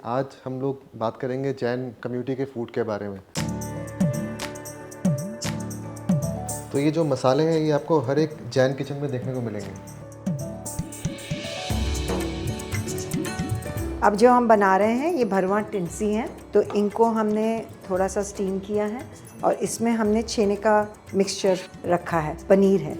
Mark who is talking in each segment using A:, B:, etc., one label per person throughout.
A: आज हम लोग बात करेंगे जैन कम्युनिटी के फूड के बारे में। तो ये जो मसाले हैं ये आपको हर एक जैन किचन में देखने को मिलेंगे।
B: अब जो हम बना रहे हैं ये भरवा टिंसी हैं, तो इनको हमने थोड़ा सा स्टीम किया है और इसमें हमने छेने का मिक्सचर रखा है, पनीर है।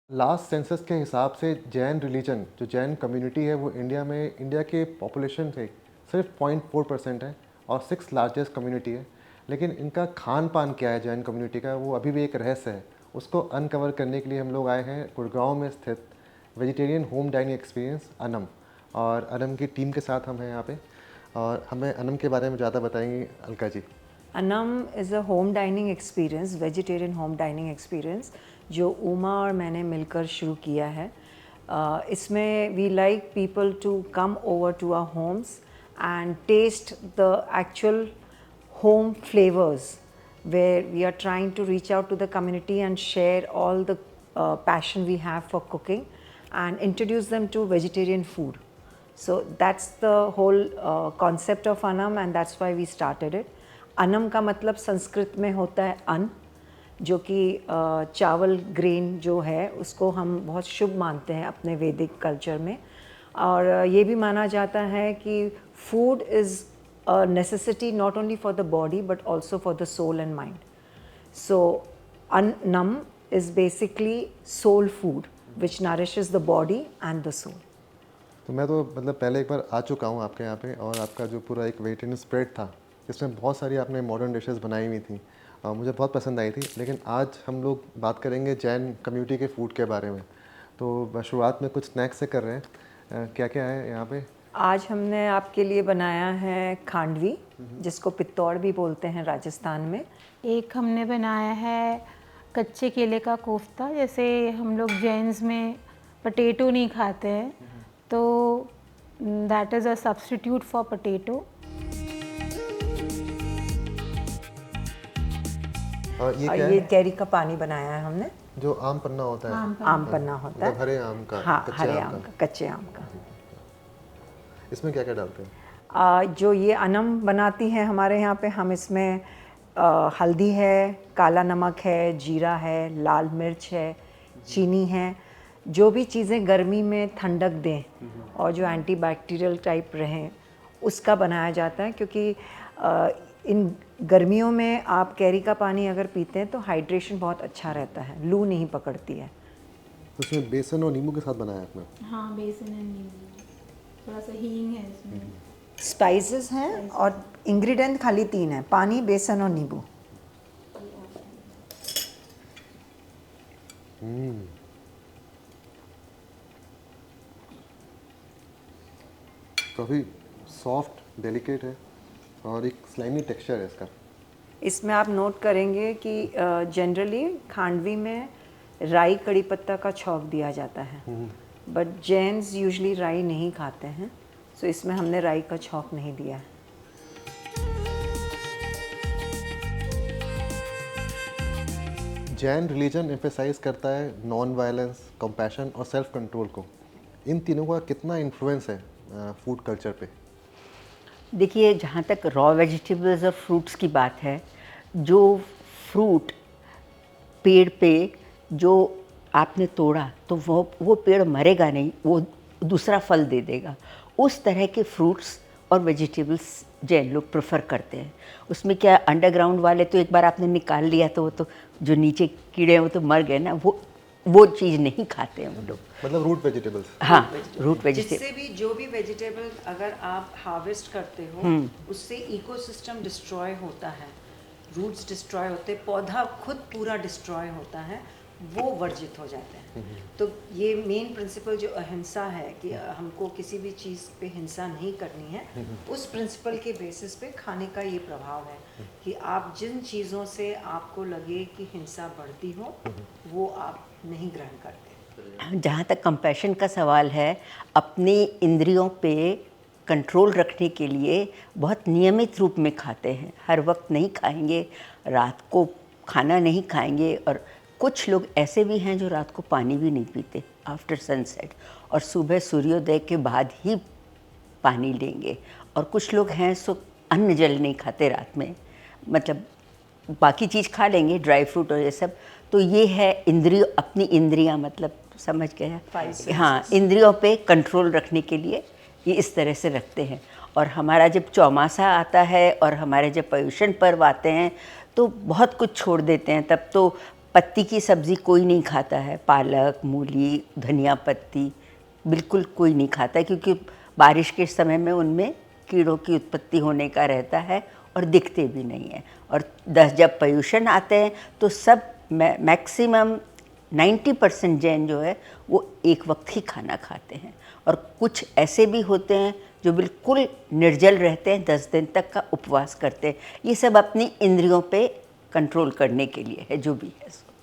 A: लास्ट सेंसस के हिसाब से जैन रिलीजन जो जैन कम्युनिटी है वो इंडिया के पॉपुलेशन से सिर्फ 0.4% है और 6 लार्जेस्ट कम्युनिटी है। लेकिन इनका खान पान क्या है जैन कम्युनिटी का, वो अभी भी एक रहस्य है। उसको अनकवर करने के लिए हम लोग आए हैं गुड़गांव में स्थित vegetarian home dining experience Anam, और अनम की टीम के साथ हम हैं यहाँ पे, और हमें अनम के बारे में ज़्यादा बताएंगी Alka ji.
B: Annam is a home dining experience, vegetarian home dining experience जो उमा और मैंने मिलकर शुरू किया है। इसमें we like people to come over to our homes and taste the actual home flavors, where we are trying to reach out to the community and share all the passion we have for cooking and introduce them to vegetarian food. So that's the whole concept of Anam, and that's why we started it. Anam का मतलब संस्कृत में होता है अन्न, जो कि चावल grain जो है उसको हम बहुत शुभ मानते हैं अपने वैदिक कल्चर में। और ये भी माना जाता है कि food is a necessity not only for the body but also for the soul and mind. So Annam is basically soul food which nourishes the body and the soul.
A: तो मैं तो मतलब पहले एक बार आ चुका हूँ आपके यहाँ पे, और आपका जो पूरा एक वेजिटेरियन स्प्रेड था जिसमें बहुत सारी आपने मॉडर्न डिशेस बनाई हुई थी, मुझे बहुत पसंद आई थी। लेकिन आज हम लोग बात करेंगे जैन कम्युनिटी के फूड के बारे में। तो शुरुआत में कुछ स्नैक्स से कर रहे हैं, क्या क्या है यहाँ पे?
B: आज हमने आपके लिए बनाया है खांडवी, जिसको पित्तौड़ भी बोलते हैं राजस्थान में।
C: एक हमने बनाया है कच्चे केले का कोफ्ता। जैसे हम लोग जैन्स में पटेटो नहीं खाते हैं, तो that is a substitute for potato.
A: ये
B: और
A: क्या
B: ये
A: है?
B: कैरी का पानी बनाया है हमने,
A: जो आम पन्ना होता है।
B: आम पन्ना होता
A: मतलब
B: है,
A: हरे आम का,
B: हाँ,
A: कच्चे
B: हरे
A: आम
B: आम
A: का।
B: का, कच्चे आम का।
A: इसमें क्या क्या डालते हैं?
B: जो ये अनम बनाती हैं हमारे यहाँ पे, हम इसमें हल्दी है, काला नमक है, जीरा है, लाल मिर्च है, चीनी है। जो भी चीज़ें गर्मी में ठंडक दें और जो एंटीबैक्टीरियल टाइप रहें उसका बनाया जाता है, क्योंकि इन गर्मियों में आप कैरी का पानी अगर पीते हैं तो हाइड्रेशन बहुत अच्छा रहता है, लू नहीं पकड़ती है।
A: तो इसमें बेसन और नींबू के साथ बनाया आपने?
C: हाँ, बेसन एंड नींबू, थोड़ा सा हींग है इसमें।
B: स्पाइसेस हैं और इंग्रेडिएंट खाली 3 हैं, पानी, बेसन और नींबू।
A: काफ़ी सॉफ्ट डेलिकेट है और एक स्लाइमी टेक्सचर है इसका।
B: इसमें आप नोट करेंगे कि जनरली खांडवी में राई कड़ी पत्ता का छौंक दिया जाता है, बट जैन्स यूजुअली राई नहीं खाते हैं, सो इसमें हमने राई का छौंक नहीं दिया है।
A: जैन रिलीजन एम्फेसाइज करता है नॉन वायलेंस, कंपैशन और सेल्फ कंट्रोल को। इन तीनों का कितना इन्फ्लुएंस है फूड कल्चर पे?
D: देखिए, जहाँ तक रॉ वेजिटेबल्स और फ्रूट्स की बात है, जो फ्रूट पेड़ पे जो आपने तोड़ा तो वो पेड़ मरेगा नहीं, वो दूसरा फल दे देगा। उस तरह के फ्रूट्स और वेजिटेबल्स जैन लोग प्रेफर करते हैं। उसमें क्या, अंडरग्राउंड वाले तो एक बार आपने निकाल लिया तो वो तो जो नीचे कीड़े हैं वो तो मर गए ना, वो चीज़ नहीं खाते हैं वो लोग।
A: मतलब रूट वेजिटेबल्स।
D: हाँ, रूट वेजिटेबल।
B: जिससे भी जो भी वेजिटेबल अगर आप हार्वेस्ट करते हो उससे इकोसिस्टम डिस्ट्रॉय होता है, रूट्स डिस्ट्रॉय होते हैं, पौधा खुद पूरा डिस्ट्रॉय होता है, वो वर्जित हो जाते हैं। तो ये मेन प्रिंसिपल जो अहिंसा है कि हमको किसी भी चीज़ पे हिंसा नहीं करनी है, उस प्रिंसिपल के बेसिस पे खाने का ये प्रभाव है कि आप जिन चीज़ों से आपको लगे कि हिंसा बढ़ती हो वो आप नहीं ग्रहण करते।
D: जहाँ तक कंपैशन का सवाल है, अपनी इंद्रियों पे कंट्रोल रखने के लिए बहुत नियमित रूप में खाते हैं। हर वक्त नहीं खाएंगे, रात को खाना नहीं खाएंगे, और कुछ लोग ऐसे भी हैं जो रात को पानी भी नहीं पीते आफ्टर सनसेट, और सुबह सूर्योदय के बाद ही पानी लेंगे। और कुछ लोग हैं सो अन्न जल नहीं खाते रात में, मतलब बाकी चीज़ खा लेंगे, ड्राई फ्रूट और ये सब। तो ये है इंद्रियों, अपनी इंद्रियां, मतलब समझ गए, हाँ, इंद्रियों पे कंट्रोल रखने के लिए ये इस तरह से रखते हैं। और हमारा जब चौमासा आता है और हमारे जब पर्युषण पर्व आते हैं तो बहुत कुछ छोड़ देते हैं। तब तो पत्ती की सब्ज़ी कोई नहीं खाता है, पालक, मूली, धनिया पत्ती बिल्कुल कोई नहीं खाता है, क्योंकि बारिश के समय में उनमें कीड़ों की उत्पत्ति होने का रहता है और दिखते भी नहीं हैं। और जब पर्युषण आते हैं तो सब मैक्सिमम 90% जैन जो है वो एक वक्त ही खाना खाते हैं। और कुछ ऐसे भी होते हैं जो बिल्कुल निर्जल रहते हैं, 10 दिन तक का उपवास करते हैं। ये सब अपनी इंद्रियों पे कंट्रोल करने के लिए है, जो भी है सो।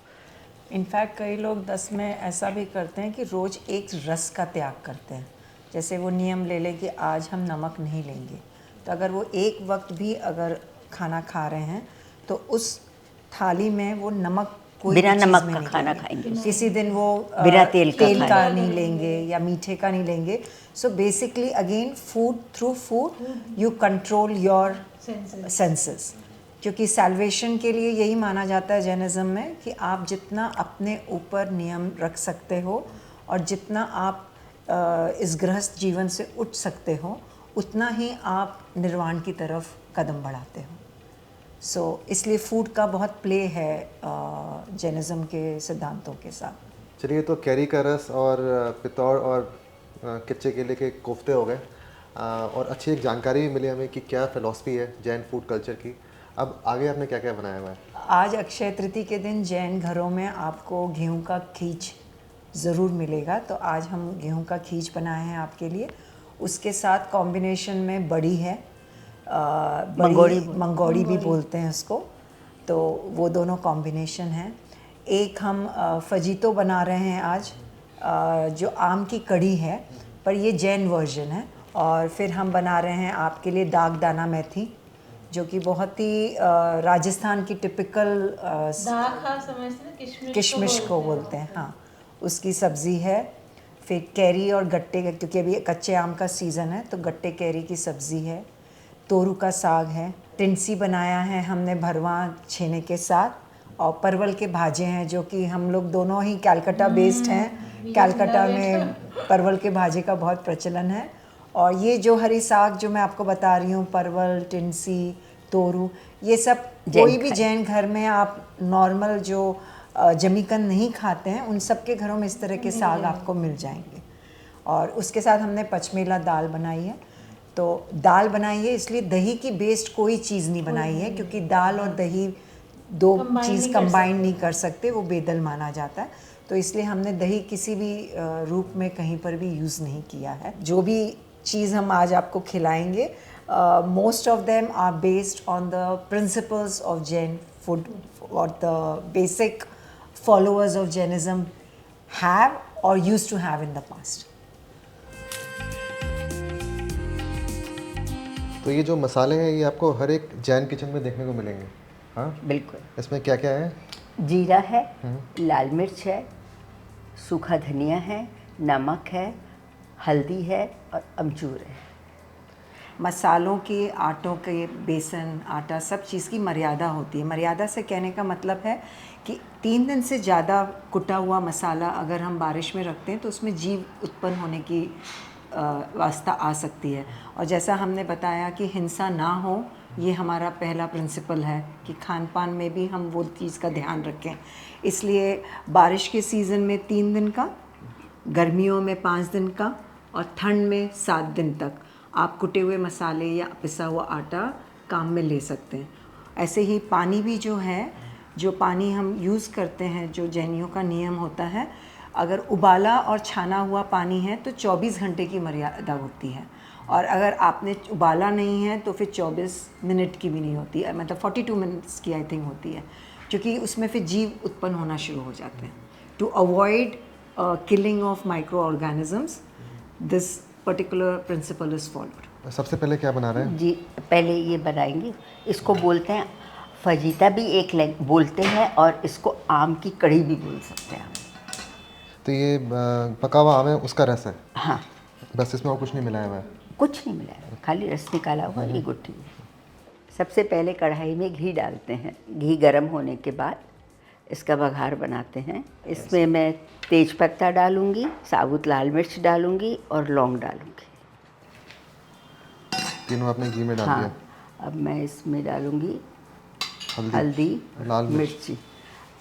B: इनफैक्ट कई लोग 10 में ऐसा भी करते हैं कि रोज़ एक रस का त्याग करते हैं। जैसे वो नियम ले लें कि आज हम नमक नहीं लेंगे, तो अगर वो एक वक्त भी अगर खाना खा रहे हैं तो उस थाली में वो नमक कोई
D: बिना
B: भी चीज़
D: नमक
B: में
D: का
B: नहीं
D: खाना
B: लेंगे।
D: खाएंगे,
B: किसी दिन वो
D: बिना तेल का
B: का नहीं लेंगे या मीठे का नहीं लेंगे। So basically again food, through food you control your senses, क्योंकि सैल्वेशन के लिए यही माना जाता है जैनिज़्म में कि आप जितना अपने ऊपर नियम रख सकते हो और जितना आप इस गृहस्थ जीवन से उठ सकते हो, उतना ही आप निर्वाण की तरफ कदम बढ़ाते हो। सो इसलिए फूड का बहुत प्ले है जैनिज़्म के सिद्धांतों के साथ।
A: चलिए, तो कैरी का रस और पितौर और कच्चे केले के कोफ्ते हो गए, और अच्छी एक जानकारी भी मिली हमें कि क्या फ़िलॉसफी है जैन फूड कल्चर की। अब आगे आपने क्या क्या बनाया हुआ है?
B: आज अक्षय तृतीया के दिन जैन घरों में आपको गेहूं का खीच ज़रूर मिलेगा, तो आज हम गेहूं का खीच बनाए हैं आपके लिए। उसके साथ कॉम्बिनेशन में बड़ी है, मंगोड़ी भी बोलते हैं उसको, तो वो दोनों कॉम्बिनेशन हैं। एक हम फजीतो बना रहे हैं आज, जो आम की कड़ी है, पर ये जैन वर्जन है। और फिर हम बना रहे हैं आपके लिए दाग दाना मेथी, जो कि बहुत ही राजस्थान की टिपिकल किशमिश को बोलते हैं, हाँ, उसकी सब्ज़ी है। फिर कैरी और गट्टे, क्योंकि अभी कच्चे आम का सीज़न है तो गट्टे कैरी की सब्ज़ी है। तोरू का साग है। टिंसी बनाया है हमने भरवा छेने के साथ, और परवल के भाजे हैं, जो कि हम लोग दोनों ही कैलकाटा बेस्ड हैं। कैलकाटा में परवल के भाजे का बहुत प्रचलन है। और ये जो हरी साग जो मैं आपको बता रही हूँ, परवल, टिंसी, तोरू, ये सब कोई भी जैन घर में आप नॉर्मल जो जमीकन नहीं खाते हैं, उन सब के घरों में इस तरह के साग आपको मिल जाएंगे। और उसके साथ हमने पचमेला दाल बनाई है। तो दाल बनाई है इसलिए दही की बेस्ड कोई चीज़ नहीं बनाई है, क्योंकि दाल और दही दो चीज़ कंबाइन नहीं कर सकते, वो बेदल माना जाता है। तो इसलिए हमने दही किसी भी रूप में कहीं पर भी यूज़ नहीं किया है। जो भी चीज़ हम आज आपको खिलाएंगे, most of them are based on the principles of Jain food, और the basic followers of Jainism have or used to have in the past.
A: तो ये जो मसाले हैं ये आपको हर एक जैन किचन में देखने को मिलेंगे, हाँ
D: बिल्कुल।
A: इसमें क्या क्या है?
D: जीरा है, लाल मिर्च है, सूखा धनिया है, नमक है, हल्दी है और अमचूर है।
B: मसालों के, आटों के, बेसन, आटा, सब चीज़ की मर्यादा होती है। मर्यादा से कहने का मतलब है कि 3 दिन से ज़्यादा कुटा हुआ मसाला अगर हम बारिश में रखते हैं तो उसमें जीव उत्पन्न होने की वास्ता आ सकती है। और जैसा हमने बताया कि हिंसा ना हो, ये हमारा पहला प्रिंसिपल है कि खान पान में भी हम वो चीज़ का ध्यान रखें। इसलिए बारिश के सीज़न में 3 दिन का, गर्मियों में 5 दिन का, और ठंड में 7 दिन तक आप कुटे हुए मसाले या पिसा हुआ आटा काम में ले सकते हैं। ऐसे ही पानी भी जो है, जो पानी हम यूज़ करते हैं, जो जैनियों का नियम होता है, अगर उबाला और छाना हुआ पानी है तो 24 घंटे की मर्यादा होती है, और अगर आपने उबाला नहीं है तो फिर 24 मिनट की भी नहीं होती है, मतलब 42 मिनट्स की आई थिंक होती है, क्योंकि उसमें फिर जीव उत्पन्न होना शुरू हो जाते हैं। To avoid killing of microorganisms, this particular principle is followed.
A: सबसे पहले क्या बना रहे हैं?
D: जी, पहले ये बनाएंगे, इसको बोलते हैं फजीता भी एक बोलते हैं और इसको आम की कड़ी भी बोल सकते हैं हम।
A: तो ये पका हुआ आम है, उसका रस है,
D: हाँ,
A: बस इसमें और कुछ नहीं मिलाया हुआ है।
D: कुछ नहीं मिलाया, खाली रस निकाला हुआ ये गुट्ठी। सबसे पहले कढ़ाई में घी डालते हैं। घी गर्म होने के बाद इसका बघार बनाते हैं। इसमें मैं तेज पत्ता डालूंगी, साबुत लाल मिर्च डालूंगी और लौंग डालूंगी।
A: तीनों आपने घी में डाल
D: हाँ,
A: दिया।
D: अब मैं इसमें डालूंगी
A: हल्दी, लाल मिर्च।
D: मिर्ची।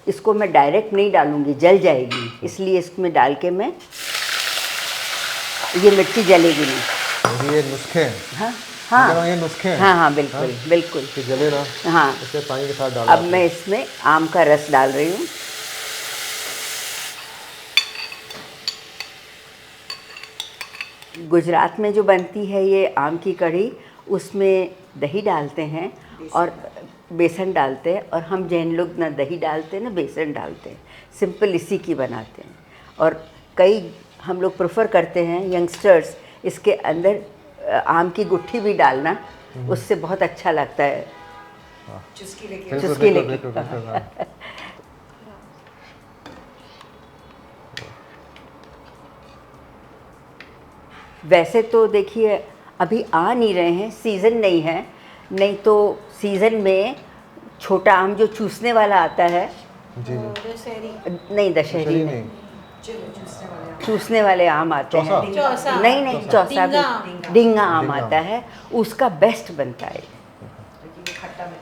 D: इसको मैं डायरेक्ट नहीं डालूंगी, जल जाएगी, इसलिए इसमें डाल के मैं, ये मिर्ची जलेगी नहीं।
A: ये नुस्खे हैं।
D: हाँ
A: हाँ, ये नुस्खे हैं।
D: हाँ हाँ, बिल्कुल बिल्कुल।
A: कि जले ना,
D: हाँ,
A: इससे पानी के साथ डालना।
D: अब मैं इसमें आम का रस डाल रही हूँ। गुजरात में जो बनती है ये आम की कढ़ी, उसमें दही डालते हैं और बेसन डालते हैं, और हम जैन लोग ना दही डालते हैं ना बेसन डालते हैं, सिंपल इसी की बनाते हैं। और कई हम लोग प्रेफर करते हैं यंगस्टर्स इसके अंदर आम की गुट्ठी भी डालना, उससे बहुत अच्छा लगता है।
B: चुस्की लेके
A: बिल्कुल,
D: चुस्की
A: बिल्कुल,
D: लेके।
A: बिल्कुल, बिल्कुल, हाँ।
D: वैसे तो देखिए अभी आ नहीं रहे हैं, सीज़न नहीं है, नहीं तो सीज़न में छोटा आम जो चूसने वाला आता है,
A: जी जी।
D: नहीं दशहरी
A: सही
D: नहीं,
A: नहीं।
D: चूसने वाले आम आते हैं।
C: चौसा।
D: नहीं नहीं, चौसा भी, डिंगा आम
A: डिंगा।
D: आता है, उसका बेस्ट बनता है।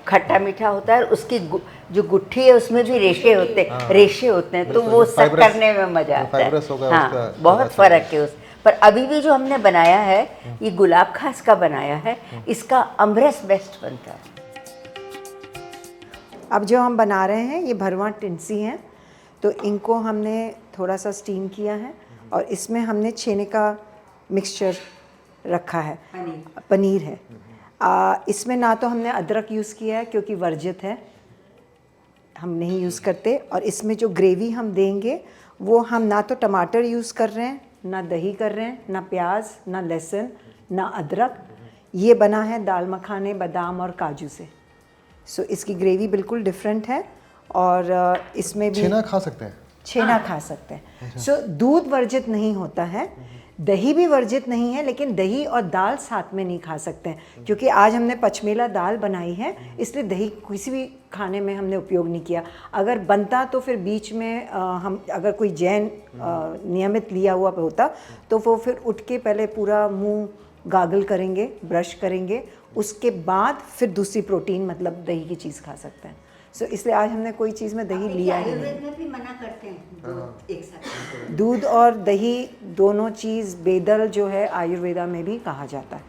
D: खट्टा मीठा होता है, उसकी जो गुट्ठी है उसमें भी रेशे होते हैं, रेशे होते हैं, तो
A: बिल्कुल,
D: वो
A: जो
D: सक
A: fibrous-
D: करने में मजा
A: जो
D: आता है।
A: fibrous होगा
D: हाँ,
A: उसका
D: बहुत
A: अच्छा
D: फर्क है उस पर। अभी भी जो हमने बनाया है ये गुलाब खास का बनाया है, इसका अमरस बेस्ट बनता है।
B: अब जो हम बना रहे हैं ये भरवा टिंसी हैं, तो इनको हमने थोड़ा सा स्टीम किया है और इसमें हमने छेने का मिक्सचर रखा है, पनीर है। इसमें ना तो हमने अदरक यूज़ किया है क्योंकि वर्जित है, हम नहीं यूज़ करते। और इसमें जो ग्रेवी हम देंगे वो हम ना तो टमाटर यूज़ कर रहे हैं, ना दही कर रहे हैं, ना प्याज, ना लहसुन, ना अदरक। ये बना है दाल मखाने, बादाम और काजू से। सो इसकी ग्रेवी बिल्कुल डिफरेंट है। और इसमें भी
A: छेना खा सकते हैं।
B: छेना खा सकते हैं। सो दूध वर्जित नहीं होता है, दही भी वर्जित नहीं है, लेकिन दही और दाल साथ में नहीं खा सकते हैं, क्योंकि आज हमने पचमेला दाल बनाई है, इसलिए दही किसी भी खाने में हमने उपयोग नहीं किया। अगर बनता तो फिर बीच में हम अगर कोई जैन नियमित लिया हुआ होता तो वो फिर उठ के पहले पूरा मुंह गागल करेंगे, ब्रश करेंगे, उसके बाद फिर दूसरी प्रोटीन मतलब दही की चीज़ खा सकते हैं। सो इसलिए आज हमने कोई चीज़ में दही लिया ही नहीं।
D: आयुर्वेद में भी मना करते हैं दूध एक साथ।
B: दूध और दही दोनों चीज़ बेदल जो है आयुर्वेदा में भी कहा जाता है,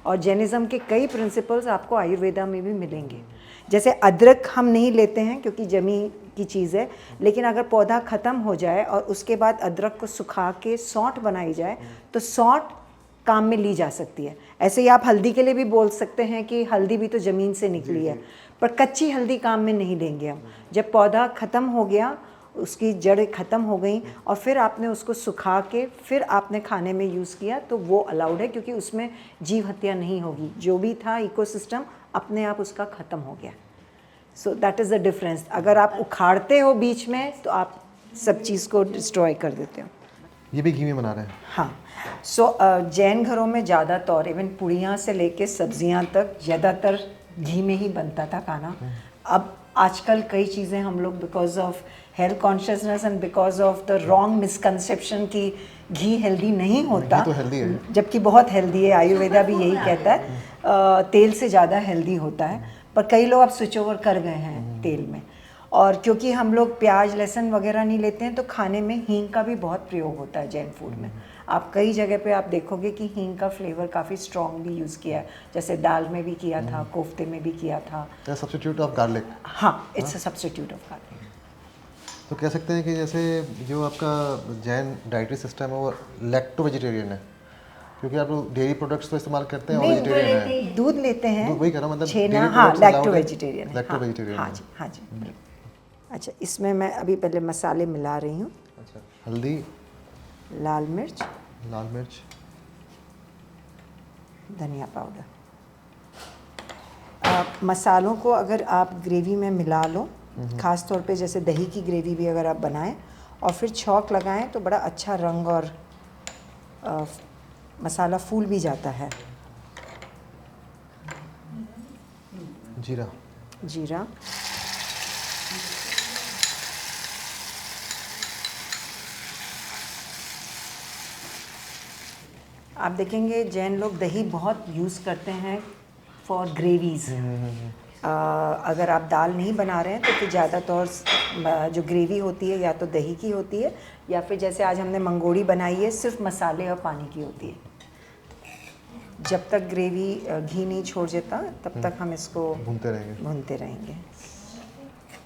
B: और जैनिज़्म के कई प्रिंसिपल्स आपको आयुर्वेदा में भी मिलेंगे। जैसे अदरक हम नहीं लेते हैं क्योंकि जमी की चीज़ है, लेकिन अगर पौधा ख़त्म हो जाए और उसके बाद अदरक को सुखा के सौंठ बनाई जाए तो सौंठ काम में ली जा सकती है। ऐसे ही आप हल्दी के लिए भी बोल सकते हैं कि हल्दी भी तो ज़मीन से निकली है, पर कच्ची हल्दी काम में नहीं लेंगे हम। जब पौधा ख़त्म हो गया, उसकी जड़ ख़त्म हो गई और फिर आपने उसको सुखा के फिर आपने खाने में यूज़ किया तो वो अलाउड है, क्योंकि उसमें जीव हत्या नहीं होगी। जो भी था इकोसिस्टम अपने आप उसका ख़त्म हो गया। So that is the difference. अगर आप उखाड़ते हो बीच में तो आप सब चीज़ को डिस्ट्रॉय कर देते हो।
A: ये भी घी में बना रहे हैं।
B: हाँ, सो जैन घरों में ज़्यादातर इवन पुड़ियाँ से लेके सब्जियाँ तक ज़्यादातर घी में ही बनता था खाना। अब आजकल कई चीज़ें हम लोग because of health consciousness and because of the wrong misconception की घी हेल्दी नहीं होता,
A: तो हेल्दी है,
B: जबकि बहुत हेल्दी है। आयुर्वेदा भी यही कहता है तेल से ज़्यादा हेल्दी होता है, पर कई लोग अब स्विच ओवर कर गए हैं तेल में। और क्योंकि हम लोग प्याज लहसुन वगैरह नहीं लेते हैं तो खाने में हींग का भी बहुत प्रयोग होता है जैन फूड में। आप कई जगह पे आप देखोगे कि हींग का फ्लेवर काफ़ी स्ट्रॉन्गली यूज़ किया है, जैसे दाल में भी किया था, कोफ्ते में भी किया था।
A: Substitute of garlic.
B: हाँ, it's a substitute of garlic.
A: तो कह सकते हैं कि जैसे जो आपका जैन डाइटरी सिस्टम है वो लैक्टो वेजिटेरियन है, क्योंकि आप लोग डेयरी प्रोडक्ट्स तो इस्तेमाल करते हैं और वेजिटेरियन है।
B: दूध लेते हैं,
A: दूध वही कह रहा हूं, मतलब
B: छेना,
A: dairy
B: हाँ,
A: products allowed
B: लैक्टो
A: है?
B: वेजिटेरियन है।
A: लैक्टो वेजिटेरियन
B: हाँ
A: है।
B: जी, हाँ जी, बिल्कुल। अच्छा, इसमें मैं अभी पहले मसाले मिला रही हूँ।
A: अच्छा, हल्दी,
B: लाल मिर्च,
A: लाल मिर्च,
B: धनिया पाउडर। मसालों को अगर आप ग्रेवी में मिला लो, ख़ास तौर पे जैसे दही की ग्रेवी भी अगर आप बनाएं और फिर छौंक लगाएं तो बड़ा अच्छा रंग और मसाला फूल भी जाता है।
A: जीरा।
B: जीरा, आप देखेंगे जैन लोग दही बहुत यूज़ करते हैं फॉर ग्रेवीज़। अगर आप दाल नहीं बना रहे हैं तो फिर ज़्यादातर जो ग्रेवी होती है या तो दही की होती है या फिर जैसे आज हमने मंगोड़ी बनाई है सिर्फ मसाले और पानी की होती है। जब तक ग्रेवी घी नहीं छोड़ देता तब तक हम इसको भूनते रहेंगे।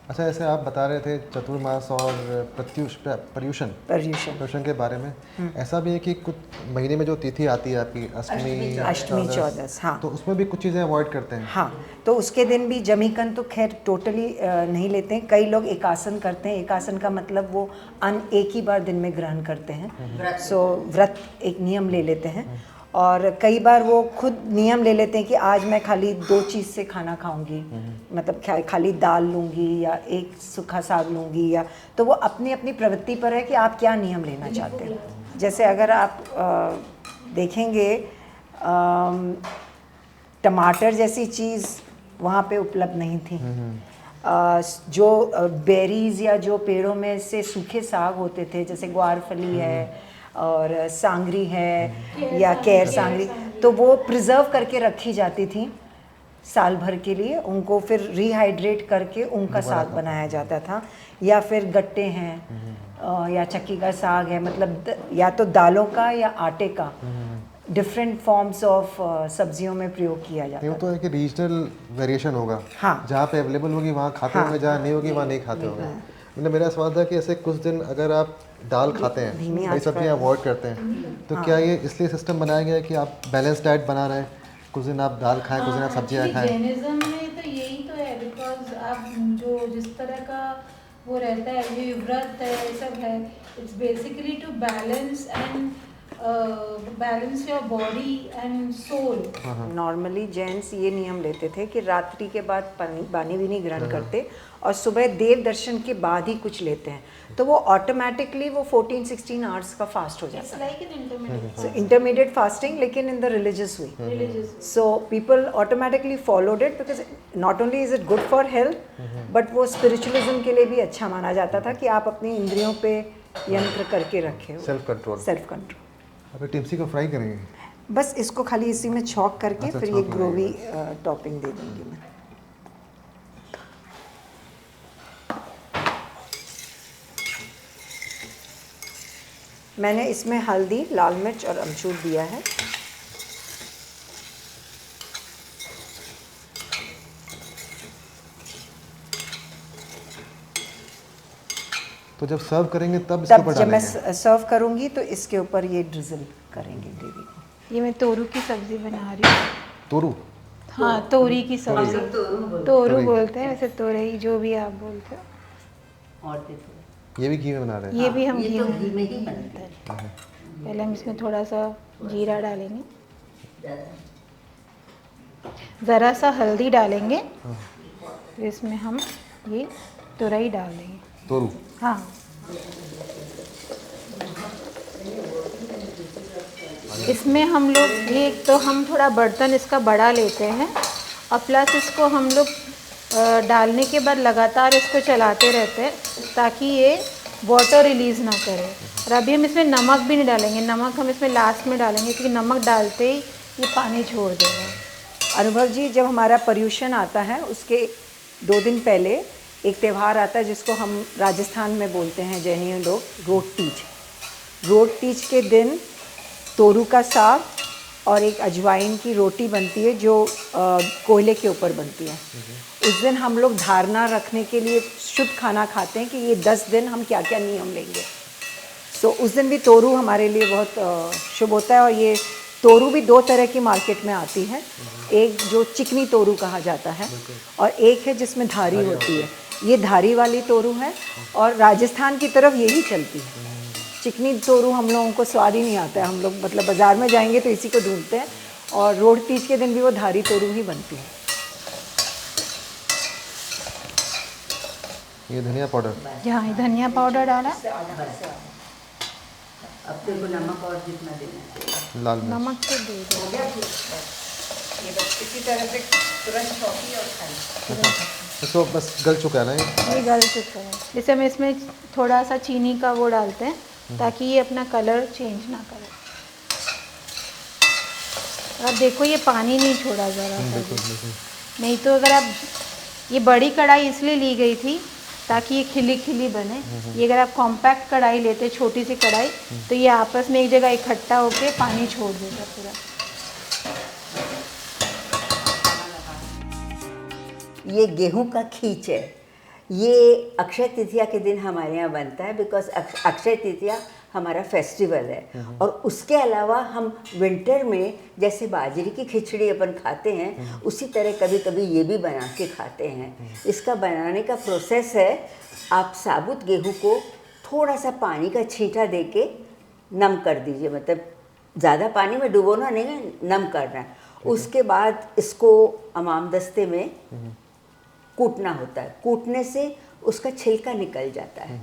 A: अच्छा, ऐसे आप बता रहे थे चतुर्मास और पर्युषण के बारे में, ऐसा भी है कि कुछ महीने में जो तिथि आती है आपकी
B: अष्टमी चौदस, हाँ,
A: तो उसमें भी कुछ चीज़ें अवॉइड करते हैं।
B: हाँ, तो उसके दिन भी जमीकन तो खैर टोटली नहीं लेते हैं। कई लोग एकासन करते हैं। एकासन का मतलब वो अन्न एक ही बार दिन में ग्रहण करते हैं। सो व्रत एक नियम ले लेते हैं और कई बार वो खुद नियम ले लेते हैं कि आज मैं खाली 2 चीज़ से खाना खाऊंगी, मतलब खाली दाल लूँगी या एक सूखा साग लूँगी, या तो वो अपनी अपनी प्रवृत्ति पर है कि आप क्या नियम लेना चाहते हैं। जैसे अगर आप देखेंगे टमाटर जैसी चीज़ वहाँ पे उपलब्ध नहीं थी। जो बेरीज या जो पेड़ों में से सूखे साग होते थे जैसे ग्वारफली है और सांगरी है या कैर सांगरी, तो वो प्रिजर्व करके रखी जाती थी साल भर के लिए। उनको फिर रिहाइड्रेट करके उनका साग बनाया जाता था। या फिर गट्टे हैं या चक्की का साग है, मतलब या तो दालों का या आटे का डिफरेंट फॉर्म्स ऑफ सब्जियों में प्रयोग किया जाता है।
A: तो है कि रीजनल वेरिएशन होगा।
B: हाँ,
A: जहाँ पे अवेलेबल होगी वहाँ खाते होंगे, जहाँ नहीं होगी वहाँ नहीं खाते होंगे। मतलब मेरा सवाल था कि ऐसे कुछ दिन अगर आप दाल खाते हैं, कई सब्जियाँ अवॉइड करते हैं, तो क्या ये इसलिए सिस्टम बनाया गया है कि आप बैलेंस डाइट बना रहे हैं, कुछ दिन आप दाल खाएं, कुछ दिन आप सब्जियाँ खाएं?
C: जैनिज्म में तो यही तो है, बिकॉज आप जो जिस तरह का वो रहता है, ये व्रत है, ये सब है, it's basically to balance and balance your body and soul.
B: Normally gents ये नियम लेते थे कि रात्रि के बाद पानी भी नहीं ग्रहण करते और सुबह देव दर्शन के बाद ही कुछ लेते हैं, तो वो ऑटोमेटिकली वो 14-16 आवर्स का फास्ट हो जाता है। सो इंटरमीडिएट फास्टिंग, लेकिन in the religious way. So people automatically followed it because not only is it good for health but वो स्पिरिचुअलिज्म के लिए भी अच्छा माना जाता था कि आप अपनी इंद्रियों पे यंत्र करके रखे,
A: सेल्फ कंट्रोल। अब टिप्सी को फ्राई करेंगे,
B: बस इसको खाली इसी में छौंक करके
A: अच्छा,
B: फिर ये ग्रेवी टॉपिंग दे दूंगी मैं। मैंने इसमें हल्दी, लाल मिर्च और अमचूर दिया है।
A: तो जब सर्व करेंगे तब इसके ऊपर
B: जब मैं
A: डालेंगे?
B: सर्व करूंगी तो इसके ऊपर ये ड्रिजल करेंगे ग्रेवी को।
C: ये मैं तोरू की सब्जी बना रही हूँ।
A: तोरू?
C: हाँ, तोरी की सब्जी, तोरू बोलते हैं वैसे, तोरई जो भी आप बोलते हो।
D: और दे थोड़ा।
A: ये भी घी में बना रहे हैं?
C: ये भी हम
D: ये
C: घी
D: तो
C: में,
D: घी में ही बनता है।
C: पहले हम इसमें थोड़ा सा जीरा डालेंगे, ज़रा सा हल्दी डालेंगे, फिर इसमें हम ये तोरई डाल देंगे।
A: तोरू?
C: हाँ, इसमें हम लोग ये तो हम थोड़ा बर्तन इसका बड़ा लेते हैं और प्लस इसको हम लोग डालने के बाद लगातार इसको चलाते रहते हैं ताकि ये वाटर रिलीज़ ना करे। और अभी हम इसमें नमक भी नहीं डालेंगे, नमक हम इसमें लास्ट में डालेंगे क्योंकि नमक डालते ही ये पानी छोड़ देगा।
B: अनुभव जी, जब हमारा पर्युषण आता है उसके 2 दिन पहले एक त्यौहार आता है जिसको हम राजस्थान में बोलते हैं जैनियों लोग रोट तीज। रोट तीज के दिन तोरू का साग और एक अजवाइन की रोटी बनती है जो कोयले के ऊपर बनती है। उस दिन हम लोग धारणा रखने के लिए शुद्ध खाना खाते हैं कि ये 10 दिन हम क्या क्या नियम लेंगे। सो उस दिन भी तोरू हमारे लिए बहुत शुभ होता है। और ये तोरू भी 2 तरह की मार्केट में आती है, एक जो चिकनी तोरू कहा जाता है और एक है जिसमें धारी होती है। ये धारी वाली तोरू है और राजस्थान की तरफ यही चलती है। चिकनी तोरू हम लोगों को स्वाद ही नहीं आता है, हम लोग मतलब बाज़ार में जाएंगे तो इसी को ढूंढते हैं और रोड तीज के दिन भी वो धारी तोरू ही बनती है।
A: ये धनिया पाउडर,
C: यहाँ ये धनिया पाउडर डाला,
D: अब तेरे को नमक और जितना देना चाहिए।
A: लाल मिर्च,
C: नमक तो दे दो।
B: ये बस इसी तरह से तुरंत छौंकी और खाई।
A: इसको बस गल चुका है ना ये।
C: ये गल चुका है। जैसे हम इसमें थोड़ा सा चीनी का वो डालते हैं ताकि ये अपना कलर चेंज ना करे। अब देखो ये पानी नहीं छोड़ा ज़रा सा भी। नहीं तो अगर आप, ये बड़ी कढ़ाई इसलिए ली गई थी ताकि ये खिली खिली बने। ये अगर आप कॉम्पैक्ट कढ़ाई लेते, छोटी सी कढ़ाई, तो ये आपस में एक जगह इकट्ठा होके पानी छोड़ देता पूरा।
D: ये गेहूं का खींच है। ये अक्षय तृतीया के दिन हमारे यहाँ बनता है, बिकॉज अक्षय तृतीया हमारा फेस्टिवल है। और उसके अलावा हम विंटर में जैसे बाजरे की खिचड़ी अपन खाते हैं, उसी तरह कभी कभी ये भी बना के खाते हैं। इसका बनाने का प्रोसेस है, आप साबुत गेहूं को थोड़ा सा पानी का छींटा दे के नम कर दीजिए, मतलब ज़्यादा पानी में डुबोना नहीं है, नम करना है। उसके बाद इसको अमामदस्ते में कूटना होता है। कूटने से उसका छिलका निकल जाता है,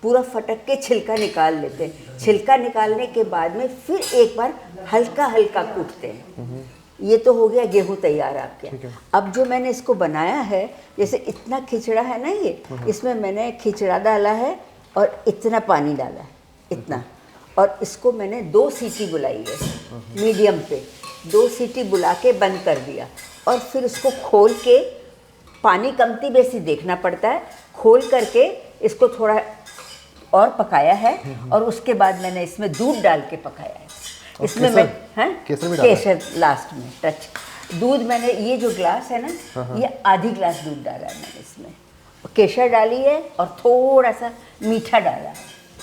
D: पूरा फटक के छिलका निकाल लेते हैं। छिलका निकालने के बाद में फिर एक बार हल्का हल्का कूटते हैं। ये तो हो गया गेहूं तैयार आपके। अब जो मैंने इसको बनाया है, जैसे इतना खिचड़ा है ना ये, इसमें मैंने खिचड़ा डाला है और इतना पानी डाला है, इतना। और इसको मैंने 2 सीटी बुलाई है मीडियम पे, 2 सीटी बुला के बंद कर दिया। और फिर इसको खोल के, पानी कमती बेसी देखना पड़ता है, खोल करके इसको थोड़ा और पकाया है। और उसके बाद मैंने इसमें दूध डाल के पकाया है। इसमें मैं केसर लास्ट में टच। दूध मैंने, ये जो ग्लास है ना, ये आधी ग्लास दूध डाला है मैंने इसमें, केसर डाली है और थोड़ा सा मीठा डाला है।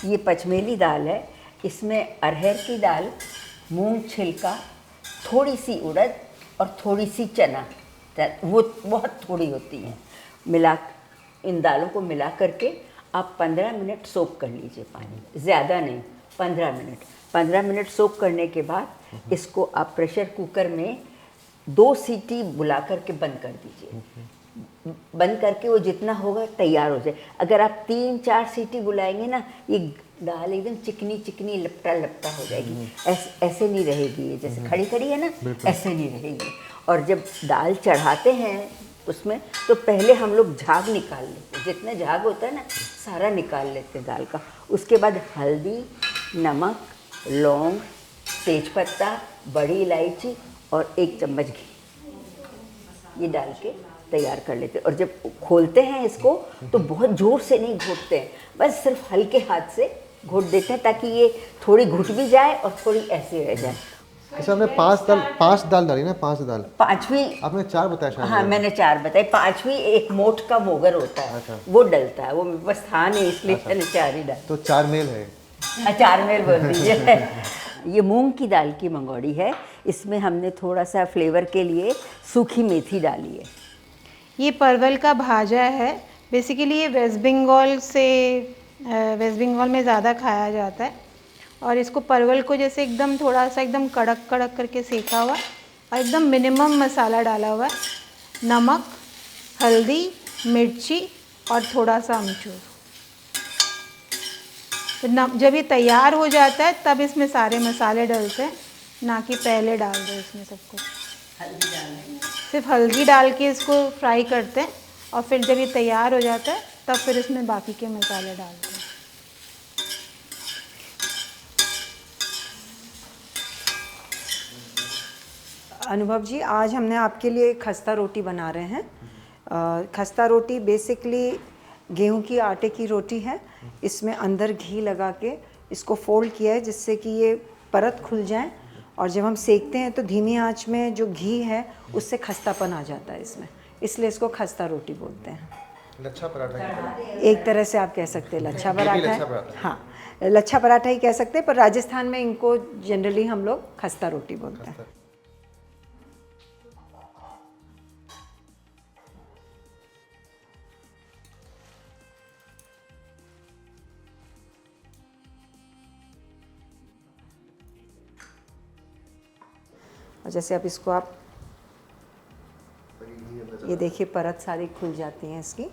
D: ये पचमेली दाल है, इसमें अरहर की दाल, मूंग छिलका, थोड़ी सी उड़द और थोड़ी सी चना, वो बहुत थोड़ी होती है, मिला, इन दालों को मिला करके आप 15 मिनट सोक कर लीजिए पानी, ज़्यादा नहीं, 15 मिनट। 15 मिनट सोक करने के बाद इसको आप प्रेशर कुकर में 2 सीटी बुला करके बंद कर दीजिए। बंद करके वो जितना होगा तैयार हो जाए। अगर आप 3-4 सीटी बुलाएंगे ना, ये दाल एकदम चिकनी चिकनी लपटा लपटा हो जाएगी। ऐसे नहीं रहेगी ये, जैसे खड़ी खड़ी है ना, ऐसे नहीं रहेगी। और जब दाल चढ़ाते हैं उसमें, तो पहले हम लोग झाग निकाल लेते हैं, जितना झाग होता है ना सारा निकाल लेते हैं दाल का। उसके बाद हल्दी, नमक, लौंग, तेजपत्ता, बड़ी इलायची और 1 चम्मच घी, ये डाल के तैयार कर लेते हैं। और जब खोलते हैं इसको तो बहुत ज़ोर से नहीं घोटते हैं, बस सिर्फ हल्के हाथ से घोट देते हैं ताकि ये थोड़ी घुट भी जाए और थोड़ी ऐसे रह जाए।
A: अच्छा, हमने 5 दाल डाली ना, 5 दाल।
D: 5वीं
A: आपने 4 बताया शायद।
D: हाँ, मैंने 4 बताई। 5वीं एक मोठ का मोगर होता है।
A: अच्छा।
D: वो डलता है, वो मेरे पास था नहीं, इसलिए मैंने 4 ही डाली।
A: तो 4 मेल है।
D: 4 मेल बोल दीजिए। ये मूंग की दाल की मंगोड़ी है। इसमें हमने थोड़ा सा फ्लेवर के लिए सूखी मेथी डाली है।
C: ये परवल का भाजा है। बेसिकली ये वेस्ट बंगाल में ज़्यादा खाया जाता है। और इसको परवल को जैसे एकदम थोड़ा सा एकदम कड़क कड़क करके सेका हुआ और एकदम मिनिमम मसाला डाला हुआ है, नमक, हल्दी, मिर्ची और थोड़ा सा अमचूर। तो जब ये तैयार हो जाता है तब इसमें सारे मसाले डलते हैं, ना कि पहले डाल दो इसमें सब कुछ। सिर्फ हल्दी डाल के इसको फ्राई करते हैं और फिर जब ये तैयार हो जाता है तब फिर इसमें बाकी के मसाले डालते हैं।
B: अनुभव जी, आज हमने आपके लिए खस्ता रोटी बना रहे हैं। खस्ता रोटी बेसिकली गेहूं की आटे की रोटी है। इसमें अंदर घी लगा के इसको फोल्ड किया है जिससे कि ये परत खुल जाए, और जब हम सेकते हैं तो धीमी आंच में जो घी है उससे खस्तापन आ जाता है इसमें, इसलिए इसको खस्ता रोटी बोलते हैं।
A: लच्छा पराठा
B: एक तरह से आप कह सकते हैं लच्छा पराठा है। हाँ, लच्छा पराठा ही कह सकते हैं, पर राजस्थान में इनको जनरली हम लोग खस्ता रोटी बोलते हैं। और जैसे अब इसको आप ये देखिए, परत सारी खुल जाती है इसकी।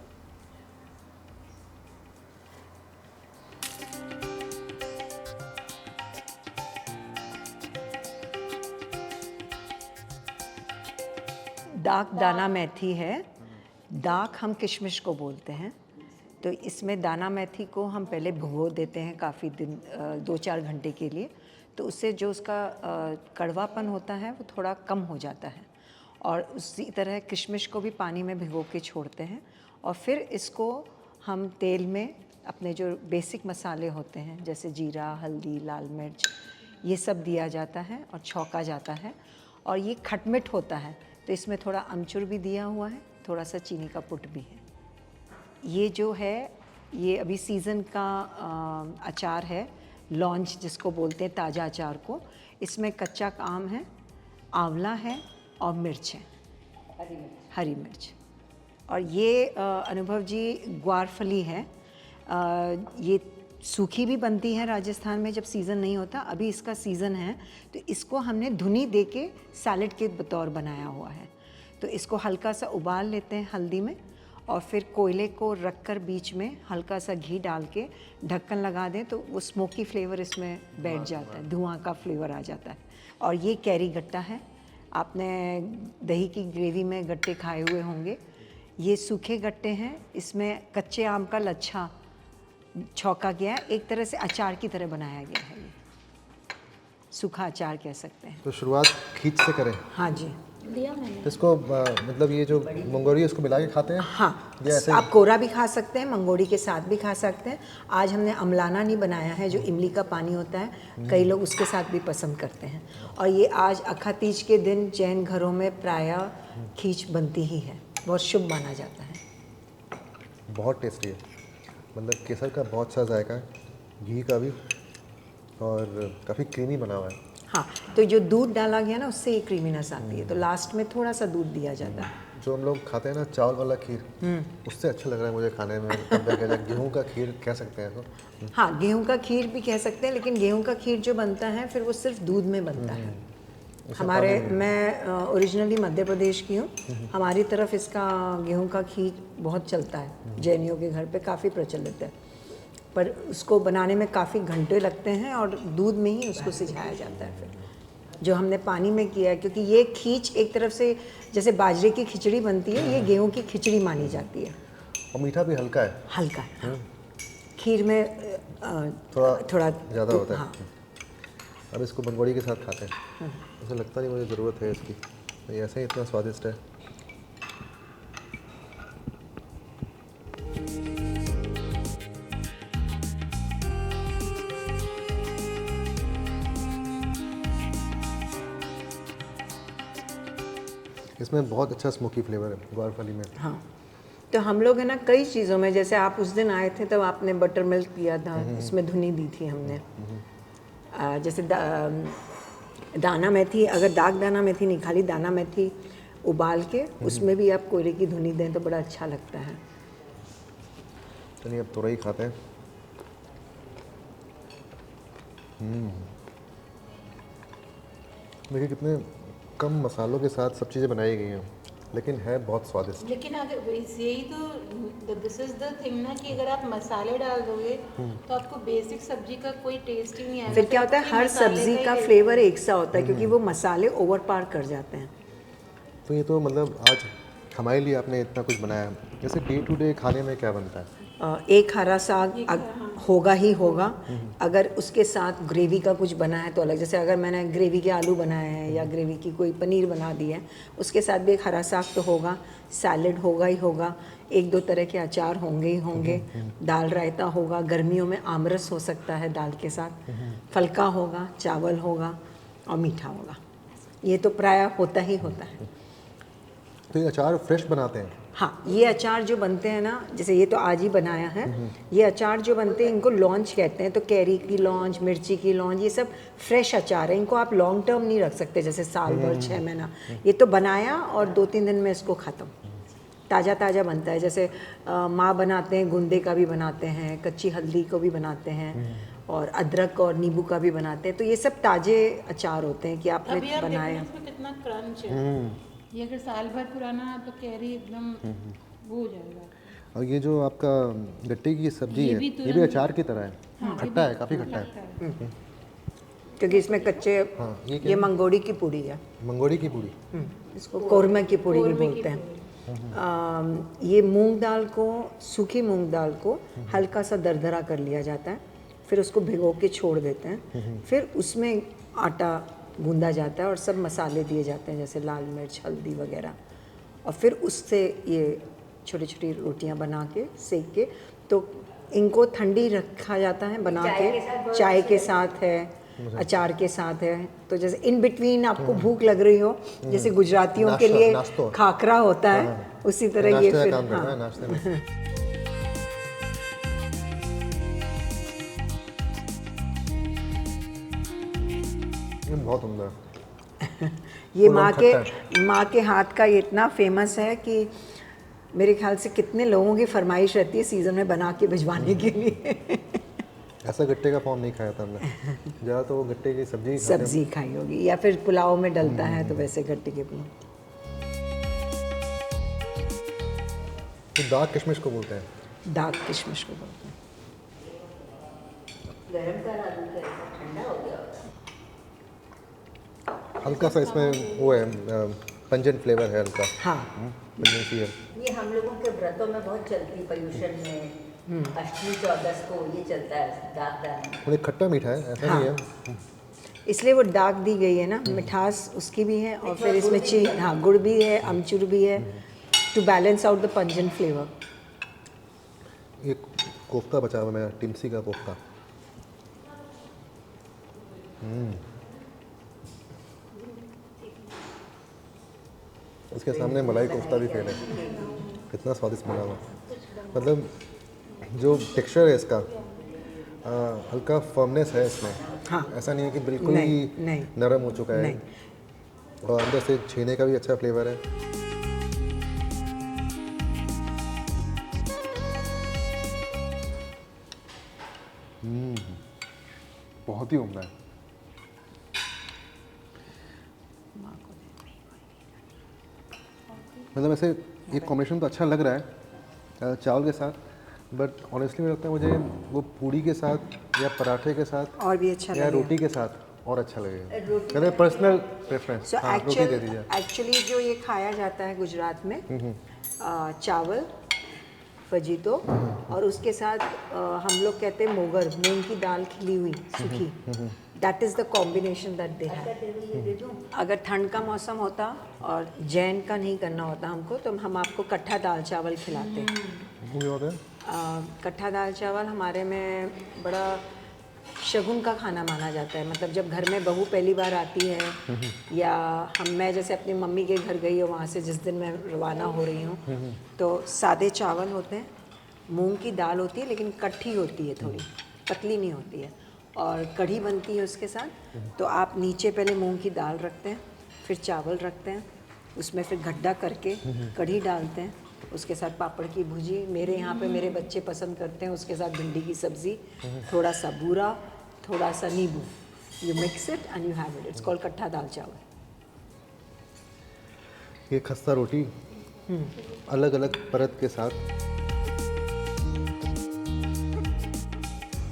B: दाक दाना मेथी है। दाक हम किशमिश को बोलते हैं। तो इसमें दाना मेथी को हम पहले भिगो देते हैं काफ़ी दिन, 2-4 घंटे के लिए। तो उससे जो उसका कड़वापन होता है वो थोड़ा कम हो जाता है। और उसी तरह किशमिश को भी पानी में भिगो के छोड़ते हैं और फिर इसको हम तेल में अपने जो बेसिक मसाले होते हैं जैसे जीरा, हल्दी, लाल मिर्च, ये सब दिया जाता है और छौंका जाता है। और ये खटमिठ होता है तो इसमें थोड़ा अमचूर भी दिया हुआ है, थोड़ा सा चीनी का पुट भी है। ये जो है ये अभी सीज़न का अचार है, लॉन्च जिसको बोलते हैं, ताज़ा अचार को। इसमें कच्चा आम है, आंवला है और मिर्च है, हरी मिर्च। और ये अनुभव जी ग्वारफली है। ये सूखी भी बनती है राजस्थान में जब सीज़न नहीं होता। अभी इसका सीज़न है तो इसको हमने धुनी दे के सैलेड के बतौर बनाया हुआ है। तो इसको हल्का सा उबाल लेते हैं हल्दी में और फिर कोयले को रख कर बीच में हल्का सा घी डाल के ढक्कन लगा दें तो वो स्मोकी फ्लेवर इसमें बैठ जाता है, धुआं का फ्लेवर आ जाता है। और ये कैरी गट्टा है। आपने दही की ग्रेवी में गट्टे खाए हुए होंगे। ये सूखे गट्टे हैं, इसमें कच्चे आम का लच्छा छौंका गया है, एक तरह से अचार की तरह बनाया गया है। ये सूखा अचार कह सकते हैं।
A: तो शुरुआत खींच से करें।
B: हाँ जी,
C: दिया मैंने।
A: तो इसको मतलब ये जो मंगोरी है इसको मिला के खाते हैं?
B: हाँ,
A: या ऐसे ही?
B: आप कोरा भी खा सकते हैं, मंगोड़ी के साथ भी खा सकते हैं। आज हमने अमलाना नहीं बनाया है, जो इमली का पानी होता है, कई लोग उसके साथ भी पसंद करते हैं। और ये आज अखा तीज के दिन जैन घरों में प्रायः खींच बनती ही है, बहुत शुभ माना जाता है।
A: बहुत टेस्टी है, मतलब केसर का बहुत अच्छा जायका है, घी का भी, और काफ़ी क्रीमी बना हुआ है।
B: हाँ, तो जो दूध डाला गया ना उससे ये क्रीमीनेस आती है, तो लास्ट में थोड़ा सा दूध दिया जाता है।
A: जो हम लोग खाते हैं ना चावल वाला खीर, उससे अच्छा लग रहा है मुझे खाने में। गेहूँ का खीर कह सकते हैं इसको।
B: हाँ, गेहूं का खीर भी कह सकते हैं, लेकिन गेहूं का खीर जो बनता है फिर वो सिर्फ दूध में बनता है। हमारे मैं ओरिजिनली मध्य प्रदेश की हूँ, हमारी तरफ इसका गेहूं का खीर बहुत चलता है, जैनियों के घर पे काफ़ी प्रचलित है। पर उसको बनाने में काफ़ी घंटे लगते हैं और दूध में ही उसको सिझाया जाता है। फिर जो हमने पानी में किया है, क्योंकि ये खींच एक तरफ से जैसे बाजरे की खिचड़ी बनती है, ये गेहूं की खिचड़ी मानी जाती है।
A: और मीठा भी हल्का है,
B: हल्का है, हाँ। खीर में थोड़ा
A: ज़्यादा होता है।
B: हाँ।
A: अब इसको मंगोड़ी के साथ खाते हैं, मुझे लगता नहीं मुझे ज़रूरत है इसकी, ये ऐसे ही इतना स्वादिष्ट है। इसमें बहुत अच्छा स्मोकी फ्लेवर है ग्वारफली में।
B: हाँ, तो हम लोग है ना कई चीज़ों में, जैसे आप उस दिन आए थे तब आपने बटर मिल्क पिया था, उसमें धुनी दी थी हमने। जैसे दाना मेथी, अगर दाग दाना मेथी नहीं, खाली दाना मेथी उबाल के उसमें भी आप कोयले की धुनी दें तो बड़ा अच्छा लगता है।
A: चलिए अब तोरई खाते हैं। देखिए कितने कम मसालों के साथ सब चीज़ें बनाई गई हैं, लेकिन है बहुत स्वादिष्ट।
C: लेकिन अगर यही तो दिस इज द थिंग ना कि अगर आप मसाले डाल दोगे तो आपको बेसिक सब्जी का कोई टेस्ट ही नहीं आएगा।
B: फिर क्या होता है, हर सब्जी का फ्लेवर एक सा होता है, क्योंकि वो मसाले ओवर पार कर जाते हैं।
A: तो ये तो मतलब आज हमारे लिए आपने इतना कुछ बनाया। जैसे डे टू डे खाने में क्या बनता है?
B: एक हरा साग होगा ही होगा। अगर उसके साथ ग्रेवी का कुछ बना है तो अलग, जैसे अगर मैंने ग्रेवी के आलू बनाए हैं या ग्रेवी की कोई पनीर बना दी है, उसके साथ भी एक हरा साग तो होगा। सैलेड होगा ही होगा, 1-2 तरह के अचार होंगे ही होंगे। दाल रायता होगा, गर्मियों में आमरस हो सकता है दाल के साथ, फलका होगा, चावल होगा और मीठा होगा। ये तो प्रायः होता ही होता है।
A: तो ये अचार फ्रेश बनाते हैं?
B: हाँ, ये अचार जो बनते हैं ना, जैसे ये तो आज ही बनाया है, ये अचार जो बनते हैं इनको लॉन्च कहते हैं। तो कैरी की लॉन्च, मिर्ची की लॉन्च, ये सब फ्रेश अचार है। इनको आप लॉन्ग टर्म नहीं रख सकते, जैसे साल भर 6 महीना। ये तो बनाया और 2-3 दिन में इसको ख़त्म, ताज़ा ताज़ा बनता है। जैसे माँ बनाते हैं, गुंदे का भी बनाते हैं, कच्ची हल्दी को भी बनाते हैं, और अदरक और नींबू का भी बनाते हैं। तो ये सब ताज़े अचार होते हैं कि आपने बनाए।
C: इसमें कितना क्रंच है। ये अगर साल भर पुराना है तो कैरी एकदम वो हो जाएगा।
A: और ये जो आपका गट्टे की सब्जी है, ये भी अचार की तरह है। खट्टा है, काफ़ी खट्टा है।
B: क्योंकि इसमें कच्चे
A: हाँ, ये क्या
B: ये मंगोड़ी की पूड़ी है।
A: मंगोड़ी की पूड़ी।
B: इसको कोरमा की पूड़ी भी बोलते हैं। ये मूंग दाल को, सूखी मूंग दाल को हल्का सा दरदरा कर लिया जाता है, फिर उसको भिगो के छोड़ देते हैं, फिर उसमें आटा गूंदा जाता है और सब मसाले दिए जाते हैं जैसे लाल मिर्च, हल्दी वगैरह, और फिर उससे ये छोटी छोटी रोटियां बना के सेक के, तो इनको ठंडी रखा जाता है बना के, चाय के साथ है, अचार के साथ है। तो जैसे इन बिटवीन आपको भूख लग रही हो, जैसे गुजरातियों के लिए
A: नाश्तो।
B: खाकरा होता है, उसी तरह ये
A: नाश्ते का
B: फिर
A: काम करता है
B: हाँ।
A: नाश्ते में। ये बहुत उम्दा है।
B: ये
A: फुल खट्टा
B: माँ के हाथ का ये इतना फेमस है कि मेरे ख्याल से कितने लोगों की फरमाइश रहती है सीज़न में बना के भिजवाने के लिए।
A: ऐसा गट्टे का फॉर्म नहीं खाया था हमने, ज़्यादा तो वो गट्टे की सब्जी ही खाते हैं।
B: सब्जी खाई होगी या फिर पुलाव में डलता है, तो वैसे गट्टे के पुलाव।
A: तो दाग किशमिश को बोलते हैं।
B: दाग किशमिश को बोलते हैं।
A: हल्का सा इसमें वो है, पंजेंट फ्लेवर है हल्का।
B: हाँ,
A: पंजेंसी है।
D: ये हम लोगों के व्रतों में बहुत चलती है, पर्यूषण में अष्टमी चौदस को ये चलता है दाग डालना।
A: थोड़ी खट्टा मीठा है, ऐसा
B: हाँ।
A: नहीं है।
B: इसलिए वो दाग दी गई है ना, मिठास उसकी भी है और फिर इसमें हाँ गुड़ भी है, अमचूर भी है, to balance out the pungent flavour.
A: एक कोफ्ता बचा हुआ मेरा, टिमसी का कोफ्ता। इसके सामने मलाई कोफ्ता भी फेल है, कितना स्वादिष्ट बना हुआ। मतलब जो टेक्सचर है इसका, हल्का फर्मनेस है इसमें।
B: हाँ।
A: ऐसा नहीं है कि बिल्कुल ही
B: नहीं।
A: नरम हो चुका है।
B: नहीं।
A: और अंदर से छेने का भी अच्छा फ्लेवर है। बहुत ही उम्दा है। मतलब ऐसे एक कॉम्बिनेशन तो अच्छा लग रहा है चावल के साथ, बट ऑनेस्टली मुझे लगता है मुझे वो पूड़ी के साथ या पराठे के साथ
B: और भी अच्छा
A: या
B: लगेगा।
A: रोटी के साथ और अच्छा लगेगा। कहते हैं पर्सनल प्रेफरेंस।
B: सो
A: हाँ, रोटी दे दीजिए।
B: एक्चुअली जो ये खाया जाता है गुजरात में, चावल फजीतो और उसके साथ हम लोग कहते हैं मोगर, मूंग की दाल खिली हुई सूखी, that is the combination that they have. अगर ठंड का मौसम होता और जैन का नहीं करना होता हमको, तो हम आपको कट्ठा दाल चावल खिलाते।
A: वो क्या होता है?
B: कट्ठा दाल चावल हमारे में बड़ा शगुन का खाना माना जाता है। मतलब जब घर में बहू पहली बार आती है, या मैं जैसे अपनी मम्मी के घर गई हूँ, वहाँ से जिस दिन मैं रवाना हो रही हूँ, तो सादे चावल होते हैं, मूंग की दाल होती है लेकिन कट्ठी होती है, थोड़ी पतली नहीं होती है, और कढ़ी बनती है उसके साथ। तो आप नीचे पहले मूंग की दाल रखते हैं, फिर चावल रखते हैं, उसमें फिर गड्ढा करके कढ़ी डालते हैं, उसके साथ पापड़ की भुजी, मेरे यहाँ पे मेरे बच्चे पसंद करते हैं, उसके साथ भिंडी की सब्ज़ी, थोड़ा सा बूरा, थोड़ा सा नींबू, you mix it and you have it. It's called कट्ठा दाल चावल।
A: ये खस्ता रोटी अलग अलग परत के साथ,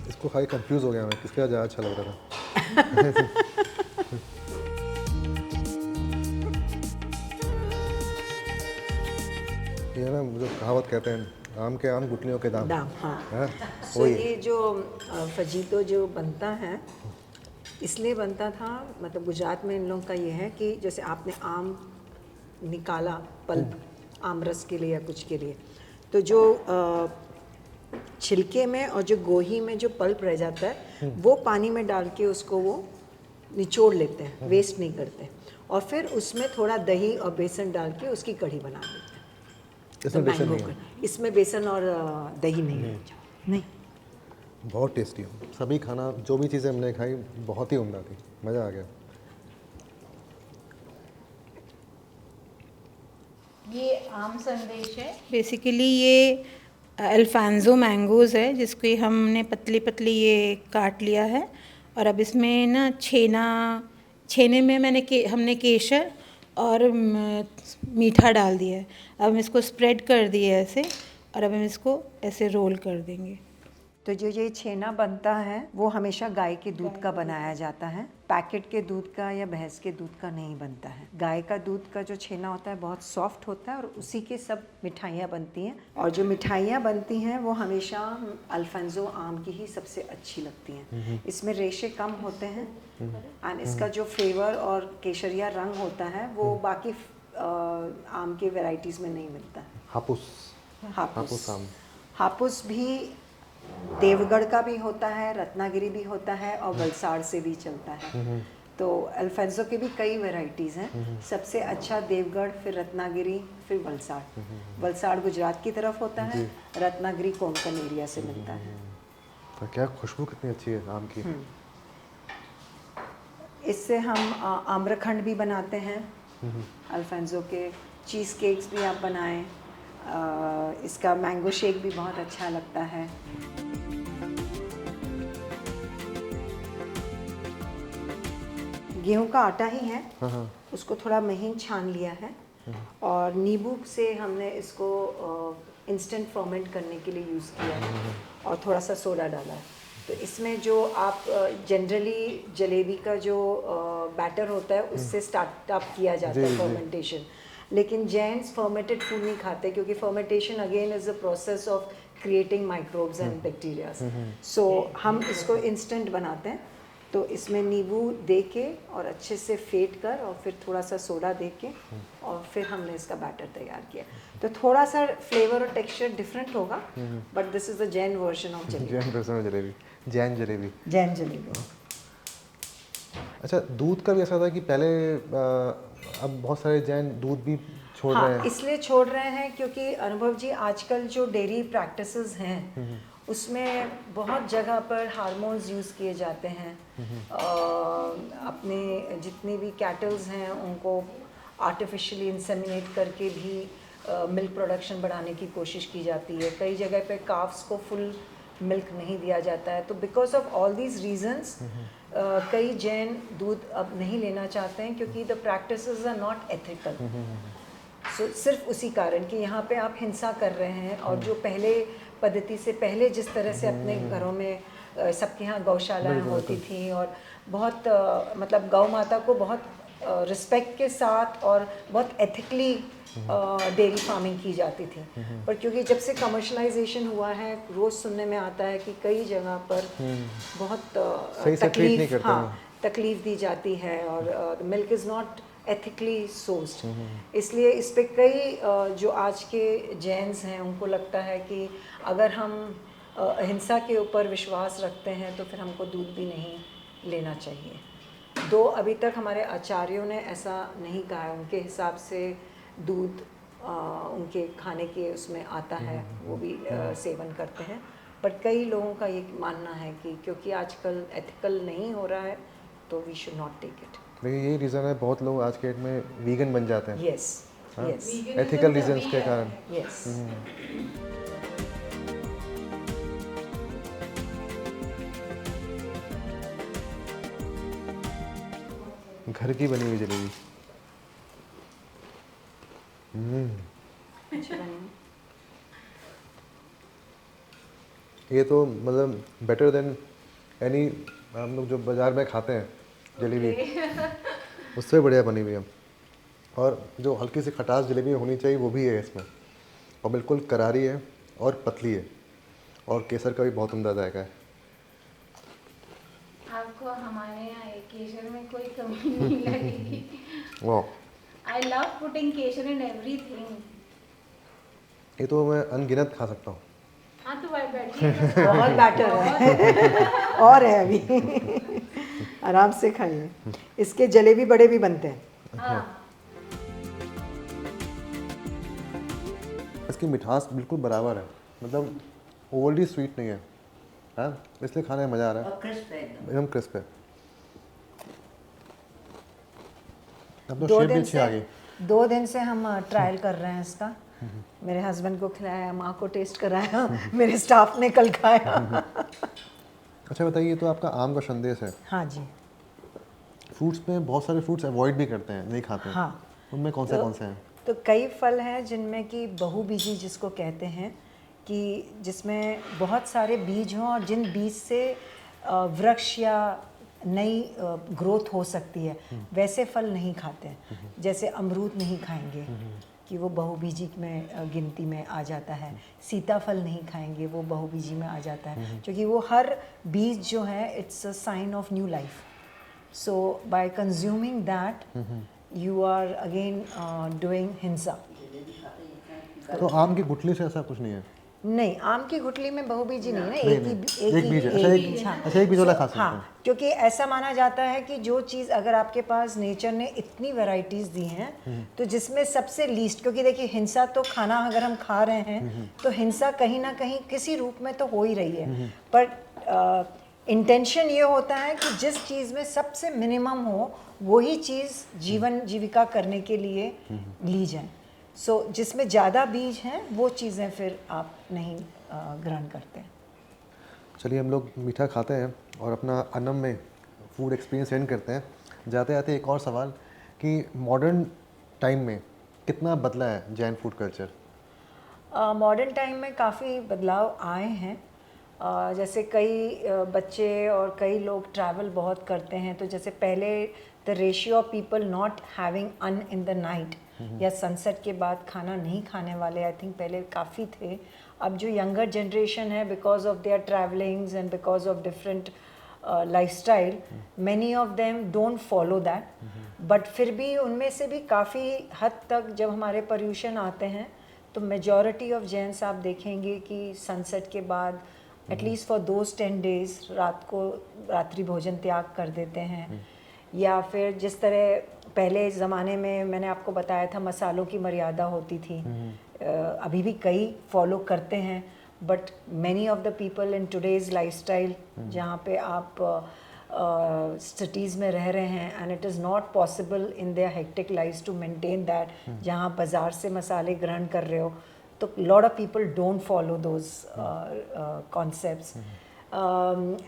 A: इसको खाई कंफ्यूज हो गया मैं, किसका ज़्यादा अच्छा लग रहा था। ये ना जो कहावत कहते हैं, आम के आम गुठलियों के दाम।
B: हाँ।
A: हाँ,
B: सो ये जो फजीतो जो बनता है, इसलिए बनता था, मतलब गुजरात में इन लोगों का ये है कि जैसे आपने आम निकाला पल्प, आम रस के लिए या कुछ के लिए, तो जो छिलके में और जो गोही में जो पल्प रह जाता है, वो पानी में डाल के उसको वो निचोड़ लेते हैं, वेस्ट नहीं करते, और फिर उसमें थोड़ा दही और बेसन डाल के उसकी कढ़ी बना देते हैं।
A: इसमें बेसन
B: मैंगो
A: नहीं है।
B: कढ़ी। इसमें बेसन और दही नहीं है। नहीं,
A: बहुत टेस्टी हो सभी खाना, जो भी चीज़ें हमने खाई बहुत ही उम्दा थी, मज़ा आ गया।
C: ये आम संदेश है। बेसिकली ये अल्फांजो मैंगोज़ है, जिसको हमने पतली पतली ये काट लिया है, और अब इसमें ना छेने में हमने केसर और मीठा डाल दिया है। अब हम इसको स्प्रेड कर दिए ऐसे, और अब हम इसको ऐसे रोल कर देंगे।
B: तो जो ये छेना बनता है वो हमेशा गाय के दूध का बनाया जाता है, पैकेट के दूध का या भैंस के दूध का नहीं बनता है। गाय का दूध का जो छेना होता है बहुत सॉफ्ट होता है और उसी के सब मिठाइयाँ बनती हैं, और जो मिठाइयाँ बनती हैं वो हमेशा अल्फांसो आम की ही सबसे अच्छी लगती हैं। इसमें रेशे कम होते हैं एंड इसका जो फ्लेवर और केसरिया रंग होता है वो बाकी आम के वैरायटीज़ में नहीं मिलता है।
A: हापुस
B: हापुस
A: आम।
B: हापुस भी देवगढ़ का भी होता है, रत्नागिरी भी होता है और वलसाड़ से भी चलता है। तो अल्फांसो के भी कई वैरायटीज़ हैं। सबसे अच्छा देवगढ़, फिर रत्नागिरी, फिर वलसाड़। वलसाड़ गुजरात की तरफ होता है, रत्नागिरी कोंकण एरिया से मिलता है।
A: तो क्या खुशबू कितनी अच्छी है आम की।
B: इससे हम आम्रखंड भी बनाते हैं अल्फांसो के, चीज़ केक्स भी आप बनाएं। इसका मैंगो शेक भी बहुत अच्छा लगता है। गेहूं का आटा ही है, उसको थोड़ा महीन छान लिया है और नींबू से हमने इसको इंस्टेंट फर्मेंट करने के लिए यूज़ किया है और थोड़ा सा सोडा डाला है। तो इसमें जो आप जनरली जलेबी का जो बैटर होता है उससे स्टार्टअप किया जाता है फर्मेंटेशन, लेकिन जैन्स फर्मेंटेड फूड नहीं खाते क्योंकि fermentation again is a process of creating microbes and bacteria. So हम इसको इंस्टेंट बनाते हैं। तो इसमें नींबू दे के और अच्छे से फेंट कर और फिर थोड़ा सा सोडा दे के और फिर हमने इसका बैटर तैयार किया। तो थोड़ा सा फ्लेवर और टेक्सचर डिफरेंट होगा, but this is the Jain version of jalebi.
A: Jain version of jalebi, Jain jalebi.
B: Jain jalebi.
A: अच्छा, दूध का भी ऐसा था कि पहले अब बहुत सारे जैन दूध भी छोड़ रहे हैं।
B: इसलिए छोड़ रहे हैं क्योंकि अनुभव जी आजकल जो डेयरी प्रैक्टिसेस हैं उसमें बहुत जगह पर हार्मोन्स यूज़ किए जाते हैं। अपने जितने भी कैटल्स हैं उनको आर्टिफिशियली इंसेमिनेट करके भी मिल्क प्रोडक्शन बढ़ाने की कोशिश की जाती है। कई जगह पे काफ्स को फुल मिल्क नहीं दिया जाता है। तो because of all these reasons कई जैन दूध अब नहीं लेना चाहते हैं क्योंकि the practices are not ethical. सिर्फ उसी कारण कि यहाँ पे आप हिंसा कर रहे हैं, और जो पहले पद्धति से पहले जिस तरह से अपने घरों में सबके यहाँ गौशालाएं होती थी और बहुत मतलब गौ माता को बहुत रिस्पेक्ट के साथ और बहुत एथिकली डेयरी फार्मिंग की जाती थी। पर क्योंकि जब से कमर्शलाइजेशन हुआ है रोज़ सुनने में आता है कि कई जगह पर बहुत तकलीफ दी जाती है और milk is not ethically sourced. इसलिए इस पे कई जो आज के जैन्स हैं उनको लगता है कि अगर हम अहिंसा के ऊपर विश्वास रखते हैं तो फिर हमको दूध भी नहीं लेना चाहिए। दो अभी तक हमारे आचार्यों ने ऐसा नहीं कहा है, उनके हिसाब से दूध उनके खाने के उसमें आता है, वो भी सेवन करते हैं। बट कई लोगों का ये मानना है कि क्योंकि आजकल एथिकल नहीं हो रहा है तो we should not take it.
A: लेकिन यही रीज़न है बहुत लोग आज के डेट में वीगन बन जाते हैं।
B: यस यस,
A: एथिकल रीजंस के कारण।
B: यस।
A: घर की बनी हुई जलेबी। ये तो मतलब बेटर देन एनी हम लोग जो बाज़ार में खाते हैं जलेबी, उससे बढ़िया बनी हुई है। और जो हल्की सी खटास जलेबी होनी चाहिए वो भी है इसमें, और बिल्कुल करारी है और पतली है, और केसर का भी बहुत उम्दा जायका है।
C: आपको हमारे यहाँ केसर में कोई कमी नहीं लगेगी।
A: वाह,
C: I love putting Kesar in everything.
A: ये तो मैं अनगिनत खा सकता हूँ।
C: हाँ तो वही बैठिए।
B: बहुत बैटर है और है अभी आराम से खाइए। इसके जलेबी बड़े भी बनते हैं।
C: हाँ।
A: इसकी मिठास बिल्कुल बराबर है, मतलब ओवरली स्वीट नहीं है, हाँ, इसलिए खाने में मज़ा आ रहा है।
D: और क्रिस्प है एकदम।
A: एकदम क्रिस्प है। अब तो शेप भी अच्छी आ गई।
B: 2 दिन से हम ट्रायल कर रहे हैं इसका। मेरे हस्बैंड को खिलाया, माँ को टेस्ट कराया, मेरे स्टाफ ने कल खाया।
A: अच्छा बताइए, तो आपका आम का संदेश है।
B: हाँ जी।
A: फ्रूट्स में बहुत सारे फ्रूट्स अवॉइड भी करते हैं, नहीं खाते हैं।
B: हाँ।
A: उनमें कौन से हैं?
B: तो कई फल हैं जिनमें कि बहुबीजी जिसको कहते हैं, कि जिसमें बहुत सारे बीज हों और जिन बीज से वृक्ष या नई ग्रोथ हो सकती है, वैसे फल नहीं खाते हैं। जैसे अमरूद नहीं खाएंगे कि वो बहुबीजी में गिनती में आ जाता है, सीताफल नहीं खाएंगे वो बहुबीजी में आ जाता है, क्योंकि वो हर बीज जो है it's a sign of new life. So by consuming that you are again doing हिंसा।
A: तो आम की गुठली से ऐसा कुछ नहीं है?
B: नहीं, आम की गुठली में बहुबीजी नहीं है ना,
A: नहीं,
B: एक
A: एक बीज है। अच्छा, एक
B: बीज, हाँ।
A: अच्छा, एक बीज वाला खा सकते हैं।
B: हाँ, क्योंकि ऐसा माना जाता है कि जो चीज़ अगर आपके पास नेचर ने इतनी वैरायटीज़ दी हैं, तो जिसमें सबसे लीस्ट, क्योंकि देखिए हिंसा तो खाना अगर हम खा रहे हैं तो हिंसा कहीं ना कहीं किसी रूप में तो हो ही रही है, पर इंटेंशन ये होता है कि जिस चीज़ में सबसे मिनिमम हो वही चीज़ जीवन जीविका करने के लिए ली जाए। सो जिसमें ज़्यादा बीज हैं वो चीज़ें फिर आप नहीं ग्रहण करते हैं।
A: चलिए, हम लोग मीठा खाते हैं और अपना अन्नम में फूड एक्सपीरियंस एंड करते हैं। जाते जाते एक और सवाल कि मॉडर्न टाइम में कितना बदला है Jain food culture?
B: Modern time में काफ़ी बदलाव आए हैं। जैसे कई बच्चे और कई लोग ट्रैवल बहुत करते हैं, तो जैसे पहले the ratio of people not having अन इन द नाइट या सनसेट के बाद खाना नहीं खाने वाले, आई थिंक पहले काफ़ी थे। अब जो यंगर जनरेशन है, because of their travellings and because of different lifestyle, many of them don't follow that, but फिर भी उनमें से भी काफ़ी हद तक जब हमारे पर्यूषण आते हैं तो मेजॉरिटी ऑफ जैन्स आप देखेंगे कि सनसेट के बाद एटलीस्ट फॉर दोज 10 days रात को रात्रि भोजन त्याग कर देते हैं। या फिर जिस तरह पहले ज़माने में मैंने आपको बताया था मसालों की मर्यादा होती थी, अभी भी कई फॉलो करते हैं, but many of the people in today's lifestyle जहाँ पे आप सिटीज़ में रह रहे हैं and it is not possible in their hectic lifes to maintain that, जहाँ बाज़ार से मसाले ग्रहण कर रहे हो, तो lot of people don't follow those concepts.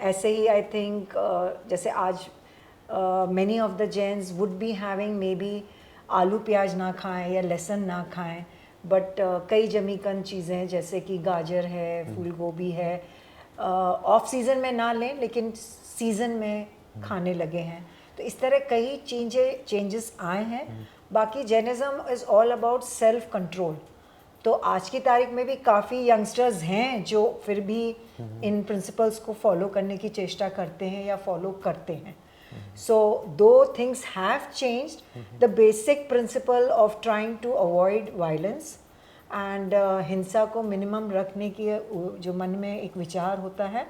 B: ऐसे ही आई थिंक जैसे आज many of the Jains would be having maybe आलू प्याज ना खाएं या लहसुन ना खाएं, बट कई जमीकन चीज़ें जैसे कि गाजर है, फूल गोभी है, ऑफ सीज़न में ना लें लेकिन सीज़न में खाने लगे हैं। तो इस तरह कई चेंजेस आए हैं। बाकी Jainism is all about self control. तो आज की तारीख में भी काफ़ी यंगस्टर्स हैं जो फिर भी इन प्रिंसिपल्स को फॉलो करने की चेष्टा करते हैं या फॉलो करते हैं। So though things have changed, the basic principle of trying to avoid violence and हिंसा को मिनिमम रखने की जो मन में एक विचार होता है,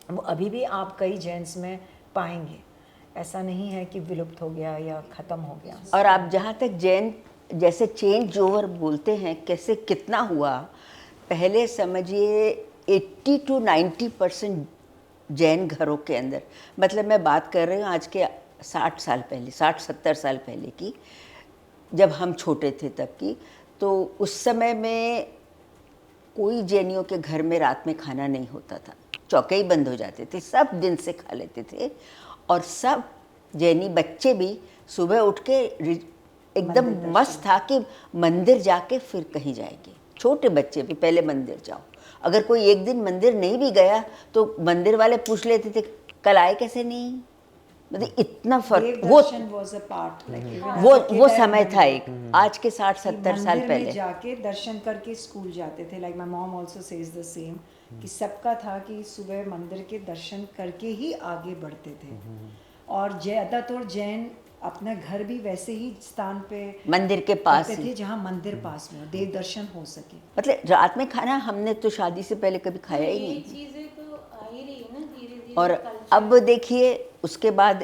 B: वो अभी भी आप कई जैन्स में पाएंगे। ऐसा नहीं है कि विलुप्त हो गया या ख़त्म हो गया।
D: और आप जहाँ तक जैन जैसे चेंज ओवर बोलते हैं, कैसे कितना हुआ, पहले समझिए 80 to 90% जैन घरों के अंदर, मतलब मैं बात कर रही हूँ आज के 60 साल पहले, 60-70 साल पहले की, जब हम छोटे थे तब की, तो उस समय में कोई जैनियों के घर में रात में खाना नहीं होता था, चौके ही बंद हो जाते थे, सब दिन से खा लेते थे। और सब जैनी बच्चे भी सुबह उठ के एकदम मस्त था कि मंदिर जाके फिर कहीं जाएंगे। छोटे बच्चे भी पहले मंदिर जाओ, अगर कोई एक दिन मंदिर नहीं भी गया तो मंदिर वाले पूछ लेते थे कल आए कैसे नहीं, मतलब इतना फर्क। वो समय था एक, आज के 60-70 साल पहले
B: जाके दर्शन करके स्कूल जाते थे। Like my mom also says the same कि सबका था कि सुबह मंदिर के दर्शन करके ही आगे बढ़ते थे। और ज़्यादातर जैन अपना घर भी वैसे ही स्थान पे
D: मंदिर के पास
B: थे जहाँ मंदिर पास में देव दर्शन हो सके।
D: मतलब रात में खाना हमने तो शादी से पहले कभी खाया ही नहीं।
C: चीजें तो आ ही रही है ना धीरे-धीरे।
D: और अब देखिए उसके बाद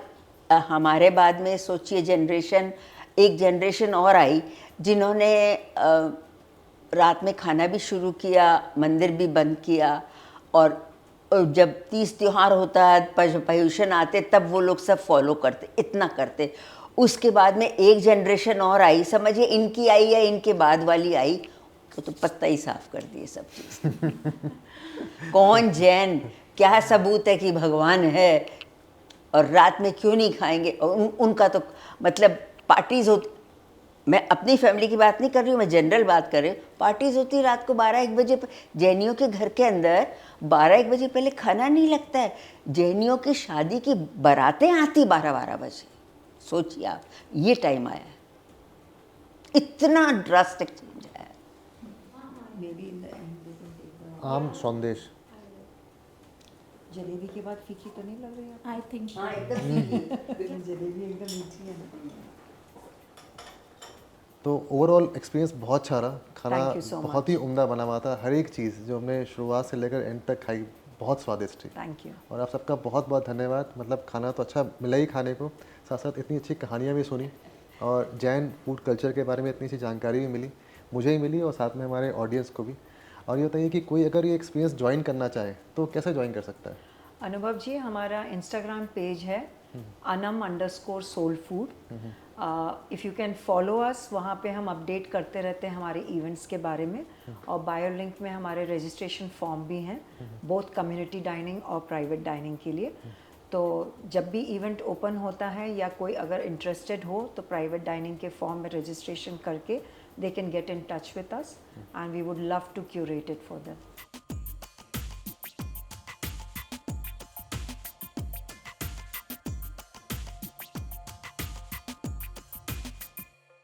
D: हमारे बाद में सोचिए एक जनरेशन और आई जिन्होंने रात में खाना भी शुरू किया, मंदिर भी बंद किया। और जब तीज त्योहार होता है, पर्यूषण आते, तब वो लोग सब फॉलो करते, इतना करते। उसके बाद में एक जनरेशन और आई, समझिए इनकी आई या इनके बाद वाली आई, तो पत्ता ही साफ कर दिए सब चीज़। कौन जैन, क्या सबूत है कि भगवान है, और रात में क्यों नहीं खाएंगे। और उनका तो मतलब पार्टीज मैं अपनी फैमिली की बात नहीं कर रही हूँ, मैं जनरल बात कर रही हूँ। पार्टीज होती है रात को 12-1 बजे। जैनियों के घर के अंदर 12-1 बजे पहले खाना नहीं लगता है। जैनियों की शादी की बारातें आती 12-12 बजे। सोचिए आप, ये टाइम आया है, इतना ड्रास्टिक चेंज आया है।
A: आम संदेश
B: जलेबी के बाद फीकी तो नहीं लग रही है?
C: आई थिंक
D: हाँ, एकदम
B: लेकिन जलेबी एकदम मीठी है ना।
A: तो ओवरऑल एक्सपीरियंस बहुत अच्छा रहा। खाना
B: Thank you so
A: बहुत ही उम्दा बना हुआ था। हर एक चीज़ जो हमने शुरुआत से लेकर एंड तक खाई बहुत स्वादिष्ट थी।
B: Thank you.
A: और आप सबका बहुत बहुत धन्यवाद। मतलब खाना तो अच्छा मिला ही खाने को, साथ साथ इतनी अच्छी कहानियाँ भी सुनी और जैन फूड कल्चर के बारे में इतनी सी जानकारी भी मिली, मुझे ही मिली और साथ में हमारे ऑडियंस को भी। और ये बताइए कि कोई अगर ये एक्सपीरियंस ज्वाइन करना चाहे तो कैसे ज्वाइन कर सकता है?
B: अनुभव जी, हमारा इंस्टाग्राम पेज है anam_soul_food। If you can follow us, वहाँ पे हम अपडेट करते रहते हैं हमारे इवेंट्स के बारे में। और बायो लिंक में हमारे रजिस्ट्रेशन फॉर्म भी हैं, बोथ कम्युनिटी डाइनिंग और प्राइवेट डाइनिंग के लिए। तो जब भी इवेंट ओपन होता है या कोई अगर इंटरेस्टेड हो तो प्राइवेट डाइनिंग के फॉर्म में रजिस्ट्रेशन करके they can get in touch with us and we would love to curate it for them.